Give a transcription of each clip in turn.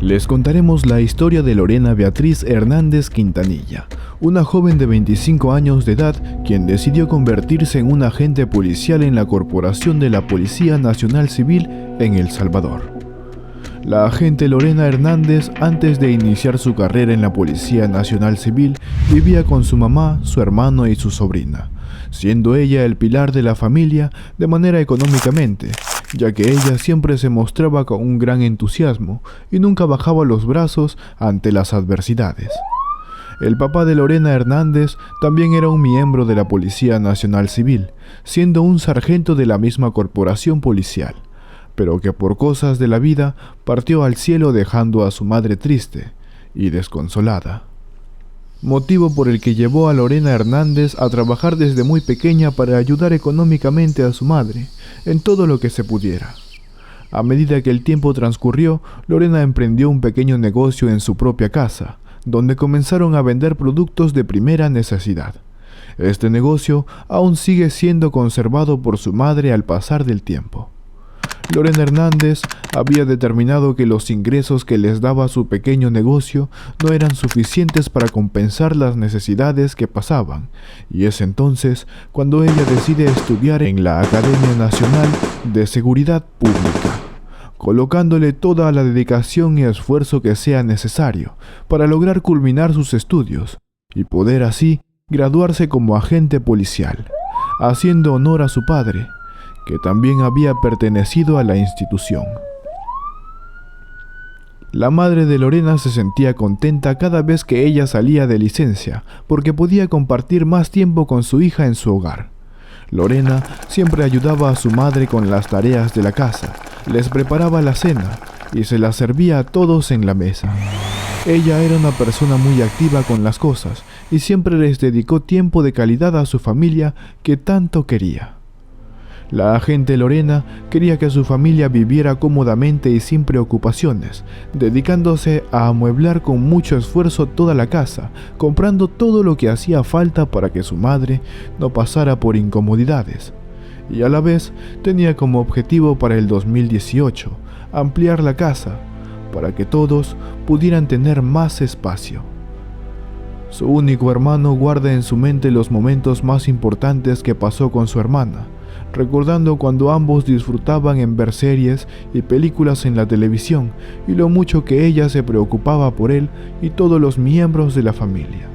Les contaremos la historia de Lorena Beatriz Hernández Quintanilla, una joven de 25 años de edad quien decidió convertirse en un agente policial en la Corporación de la Policía Nacional Civil en El Salvador. La agente Lorena Hernández, antes de iniciar su carrera en la Policía Nacional Civil, vivía con su mamá, su hermano y su sobrina, siendo ella el pilar de la familia de manera económicamente, ya que ella siempre se mostraba con un gran entusiasmo y nunca bajaba los brazos ante las adversidades. El papá de Lorena Hernández también era un miembro de la Policía Nacional Civil, siendo un sargento de la misma corporación policial, pero que por cosas de la vida partió al cielo dejando a su madre triste y desconsolada. Motivo por el que llevó a Lorena Hernández a trabajar desde muy pequeña para ayudar económicamente a su madre en todo lo que se pudiera. A medida que el tiempo transcurrió, Lorena emprendió un pequeño negocio en su propia casa, donde comenzaron a vender productos de primera necesidad. Este negocio aún sigue siendo conservado por su madre al pasar del tiempo. Lorena Hernández había determinado que los ingresos que les daba su pequeño negocio no eran suficientes para compensar las necesidades que pasaban, y es entonces cuando ella decide estudiar en la Academia Nacional de Seguridad Pública, colocándole toda la dedicación y esfuerzo que sea necesario para lograr culminar sus estudios y poder así graduarse como agente policial, haciendo honor a su padre, que también había pertenecido a la institución. La madre de Lorena se sentía contenta cada vez que ella salía de licencia, porque podía compartir más tiempo con su hija en su hogar. Lorena siempre ayudaba a su madre con las tareas de la casa, les preparaba la cena y se la servía a todos en la mesa. Ella era una persona muy activa con las cosas y siempre les dedicó tiempo de calidad a su familia que tanto quería. La agente Lorena quería que su familia viviera cómodamente y sin preocupaciones, dedicándose a amueblar con mucho esfuerzo toda la casa, comprando todo lo que hacía falta para que su madre no pasara por incomodidades. Y a la vez tenía como objetivo para el 2018 ampliar la casa, para que todos pudieran tener más espacio. Su único hermano guarda en su mente los momentos más importantes que pasó con su hermana, recordando cuando ambos disfrutaban en ver series y películas en la televisión y lo mucho que ella se preocupaba por él y todos los miembros de la familia.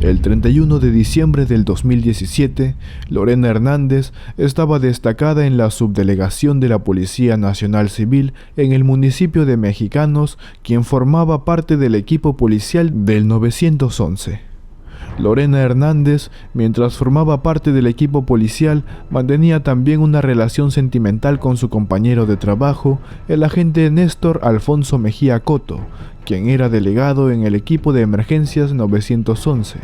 El 31 de diciembre del 2017, Lorena Hernández estaba destacada en la subdelegación de la Policía Nacional Civil en el municipio de Mexicanos, quien formaba parte del equipo policial del 911. Lorena Hernández, mientras formaba parte del equipo policial, mantenía también una relación sentimental con su compañero de trabajo, el agente Néstor Alfonso Mejía Coto, quien era delegado en el equipo de emergencias 911,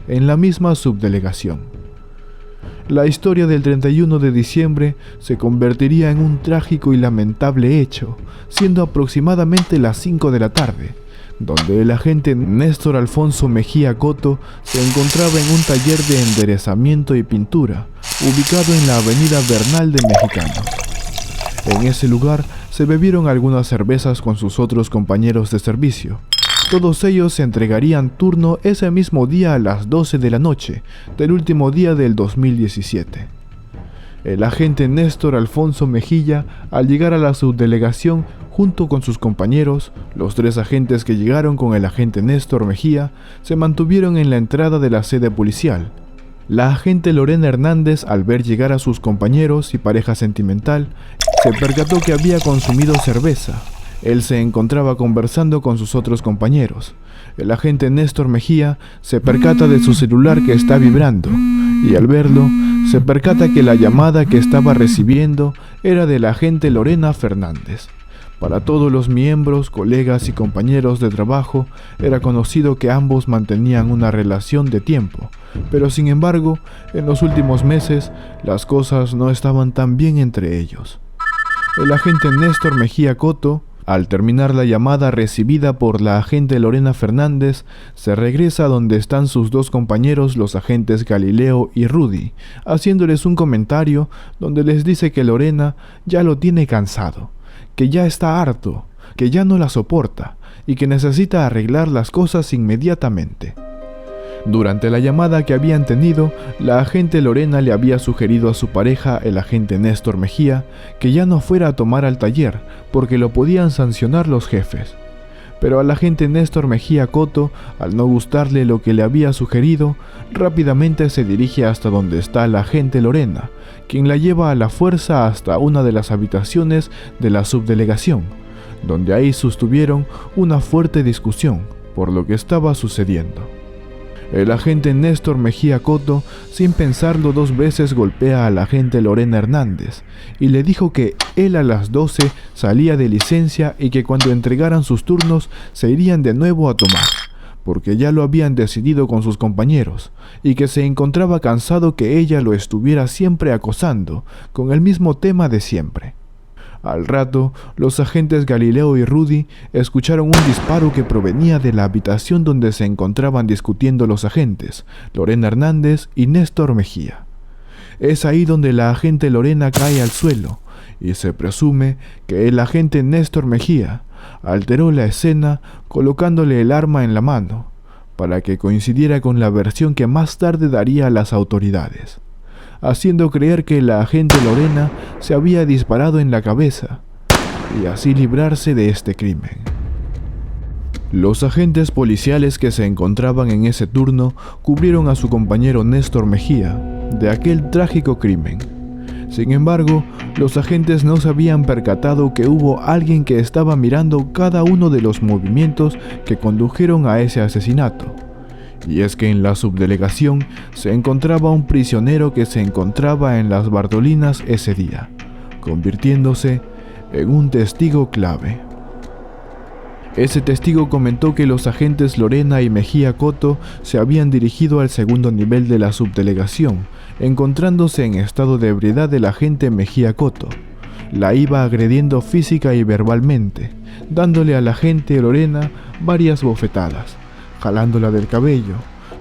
en la misma subdelegación. La historia del 31 de diciembre se convertiría en un trágico y lamentable hecho, siendo aproximadamente las 5 de la tarde, donde el agente Néstor Alfonso Mejía Coto se encontraba en un taller de enderezamiento y pintura, ubicado en la avenida Bernal de Mexicanos. En ese lugar se bebieron algunas cervezas con sus otros compañeros de servicio. Todos ellos se entregarían turno ese mismo día a las 12 de la noche, del último día del 2017. El agente Néstor Alfonso Mejía, al llegar a la subdelegación, junto con sus compañeros, los 3 agentes que llegaron con el agente Néstor Mejía, se mantuvieron en la entrada de la sede policial. La agente Lorena Hernández, al ver llegar a sus compañeros y pareja sentimental, se percató que había consumido cerveza. Él se encontraba conversando con sus otros compañeros. El agente Néstor Mejía se percata de su celular que está vibrando, y al verlo, se percata que la llamada que estaba recibiendo era de la agente Lorena Fernández. Para todos los miembros, colegas y compañeros de trabajo, era conocido que ambos mantenían una relación de tiempo, pero sin embargo, en los últimos meses, las cosas no estaban tan bien entre ellos. El agente Néstor Mejía Coto, al terminar la llamada recibida por la agente Lorena Fernández, se regresa a donde están sus 2 compañeros, los agentes Galileo y Rudy, haciéndoles un comentario donde les dice que Lorena ya lo tiene cansado, que ya está harto, que ya no la soporta y que necesita arreglar las cosas inmediatamente. Durante la llamada que habían tenido, la agente Lorena le había sugerido a su pareja, el agente Néstor Mejía, que ya no fuera a tomar al taller porque lo podían sancionar los jefes. Pero al agente Néstor Mejía Coto, al no gustarle lo que le había sugerido, rápidamente se dirige hasta donde está la agente Lorena, quien la lleva a la fuerza hasta una de las habitaciones de la subdelegación, donde ahí sostuvieron una fuerte discusión por lo que estaba sucediendo. El agente Néstor Mejía Coto, sin pensarlo dos veces, golpea a la agente Lorena Hernández y le dijo que él a las 12 salía de licencia y que cuando entregaran sus turnos se irían de nuevo a tomar, porque ya lo habían decidido con sus compañeros, y que se encontraba cansado que ella lo estuviera siempre acosando con el mismo tema de siempre. Al rato, los agentes Galileo y Rudy escucharon un disparo que provenía de la habitación donde se encontraban discutiendo los agentes, Lorena Hernández y Néstor Mejía. Es ahí donde la agente Lorena cae al suelo, y se presume que el agente Néstor Mejía alteró la escena colocándole el arma en la mano, para que coincidiera con la versión que más tarde daría a las autoridades, haciendo creer que la agente Lorena se había disparado en la cabeza y así librarse de este crimen. Los agentes policiales que se encontraban en ese turno cubrieron a su compañero Néstor Mejía de aquel trágico crimen. Sin embargo, los agentes no se habían percatado que hubo alguien que estaba mirando cada uno de los movimientos que condujeron a ese asesinato. Y es que en la subdelegación se encontraba un prisionero que se encontraba en las Bartolinas ese día, convirtiéndose en un testigo clave. Ese testigo comentó que los agentes Lorena y Mejía Coto se habían dirigido al segundo nivel de la subdelegación, encontrándose en estado de ebriedad el agente Mejía Coto. La iba agrediendo física y verbalmente, dándole a la agente Lorena varias bofetadas. Jalándola del cabello,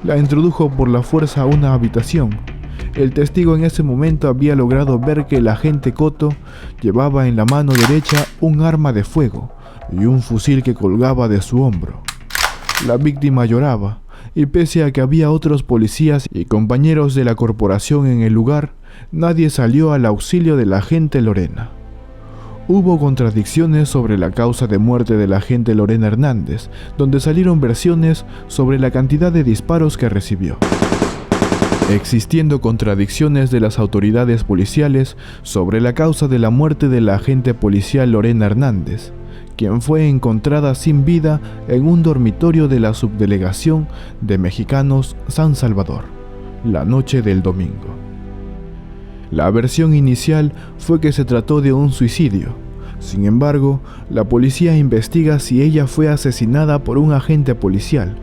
la introdujo por la fuerza a una habitación. El testigo en ese momento había logrado ver que el agente Coto llevaba en la mano derecha un arma de fuego y un fusil que colgaba de su hombro. La víctima lloraba, y pese a que había otros policías y compañeros de la corporación en el lugar, nadie salió al auxilio de la agente Lorena. Hubo contradicciones sobre la causa de muerte de la agente Lorena Hernández, donde salieron versiones sobre la cantidad de disparos que recibió, existiendo contradicciones de las autoridades policiales sobre la causa de la muerte de la agente policial Lorena Hernández, quien fue encontrada sin vida en un dormitorio de la subdelegación de Mexicanos San Salvador, la noche del domingo. La versión inicial fue que se trató de un suicidio. Sin embargo, la policía investiga si ella fue asesinada por un agente policial,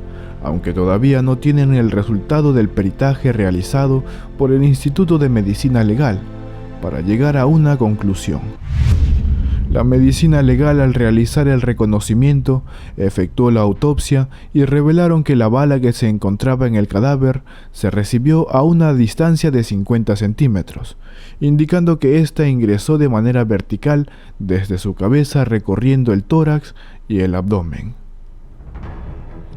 aunque todavía no tienen el resultado del peritaje realizado por el Instituto de Medicina Legal para llegar a una conclusión. La medicina legal, al realizar el reconocimiento, efectuó la autopsia y revelaron que la bala que se encontraba en el cadáver se recibió a una distancia de 50 centímetros, indicando que ésta ingresó de manera vertical desde su cabeza recorriendo el tórax y el abdomen.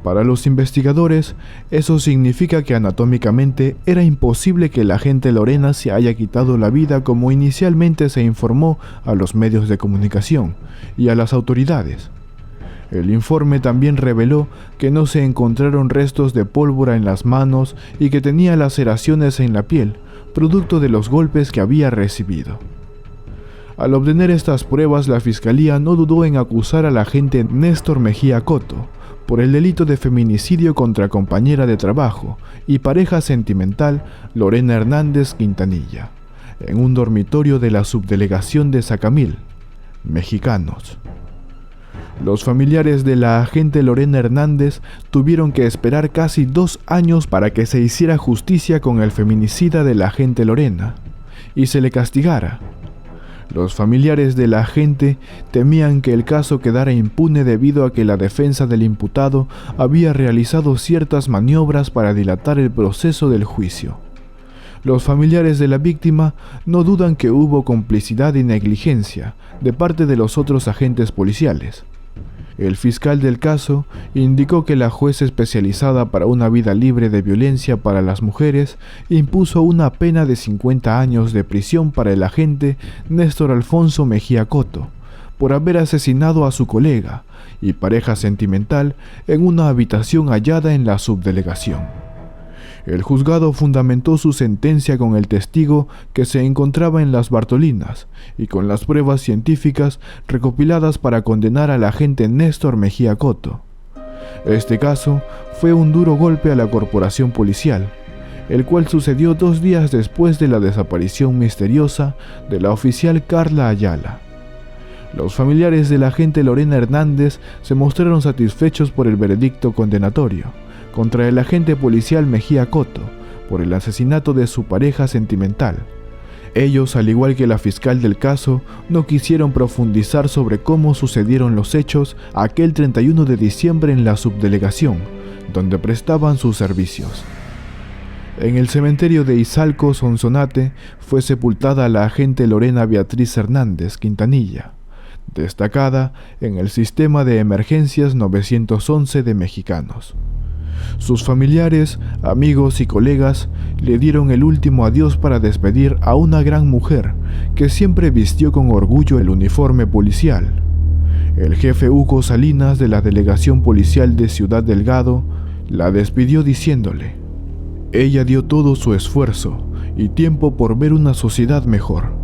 Para los investigadores, eso significa que anatómicamente era imposible que la agente Lorena se haya quitado la vida como inicialmente se informó a los medios de comunicación y a las autoridades. El informe también reveló que no se encontraron restos de pólvora en las manos y que tenía laceraciones en la piel, producto de los golpes que había recibido. Al obtener estas pruebas, la fiscalía no dudó en acusar al agente Néstor Mejía Coto por el delito de feminicidio contra compañera de trabajo y pareja sentimental Lorena Hernández Quintanilla, en un dormitorio de la subdelegación de Sacamil, Mexicanos. Los familiares de la agente Lorena Hernández tuvieron que esperar casi 2 años para que se hiciera justicia con el feminicida de la agente Lorena y se le castigara. Los familiares de la agente temían que el caso quedara impune debido a que la defensa del imputado había realizado ciertas maniobras para dilatar el proceso del juicio. Los familiares de la víctima no dudan que hubo complicidad y negligencia de parte de los otros agentes policiales, El fiscal del caso indicó que la juez especializada para una vida libre de violencia para las mujeres impuso una pena de 50 años de prisión para el agente Néstor Alfonso Mejía Cotto por haber asesinado a su colega y pareja sentimental en una habitación hallada en la subdelegación. El juzgado fundamentó su sentencia con el testigo que se encontraba en las Bartolinas y con las pruebas científicas recopiladas para condenar al agente Néstor Mejía Cotto. Este caso fue un duro golpe a la corporación policial, el cual sucedió 2 días después de la desaparición misteriosa de la oficial Carla Ayala. Los familiares de la agente Lorena Hernández se mostraron satisfechos por el veredicto condenatorio contra el agente policial Mejía Cotto por el asesinato de su pareja sentimental. Ellos, al igual que la fiscal del caso, no quisieron profundizar sobre cómo sucedieron los hechos aquel 31 de diciembre en la subdelegación, donde prestaban sus servicios. En el cementerio de Izalco, Sonsonate, fue sepultada la agente Lorena Beatriz Hernández Quintanilla, destacada en el sistema de emergencias 911 de Mexicanos. Sus familiares, amigos y colegas le dieron el último adiós para despedir a una gran mujer que siempre vistió con orgullo el uniforme policial. El jefe Hugo Salinas de la Delegación Policial de Ciudad Delgado la despidió diciéndole: "Ella dio todo su esfuerzo y tiempo por ver una sociedad mejor,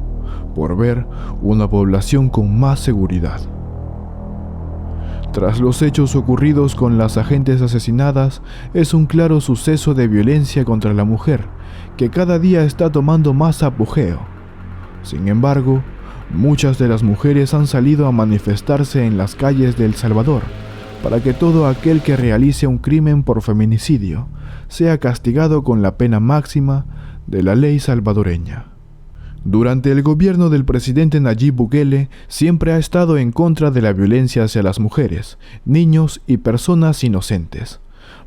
por ver una población con más seguridad". Tras los hechos ocurridos con las agentes asesinadas, es un claro suceso de violencia contra la mujer, que cada día está tomando más apogeo. Sin embargo, muchas de las mujeres han salido a manifestarse en las calles de El Salvador, para que todo aquel que realice un crimen por feminicidio sea castigado con la pena máxima de la ley salvadoreña. Durante el gobierno del presidente Nayib Bukele, siempre ha estado en contra de la violencia hacia las mujeres, niños y personas inocentes.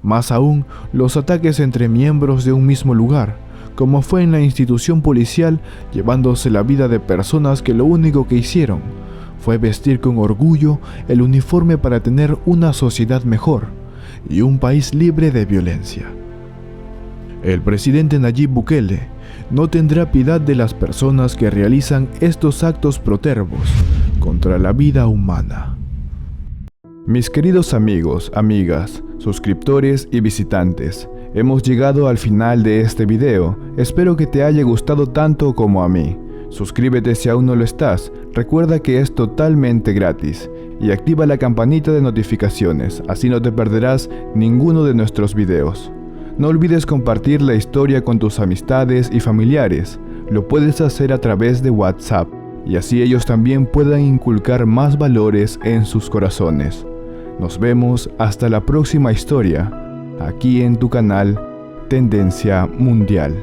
Más aún, los ataques entre miembros de un mismo lugar, como fue en la institución policial, llevándose la vida de personas que lo único que hicieron fue vestir con orgullo el uniforme para tener una sociedad mejor y un país libre de violencia. El presidente Nayib Bukele no tendrá piedad de las personas que realizan estos actos protervos contra la vida humana. Mis queridos amigos, amigas, suscriptores y visitantes, hemos llegado al final de este video. Espero que te haya gustado tanto como a mí. Suscríbete si aún no lo estás, recuerda que es totalmente gratis y activa la campanita de notificaciones, así no te perderás ninguno de nuestros videos. No olvides compartir la historia con tus amistades y familiares. Lo puedes hacer a través de WhatsApp y así ellos también puedan inculcar más valores en sus corazones. Nos vemos hasta la próxima historia, aquí en tu canal Tendencia Mundial.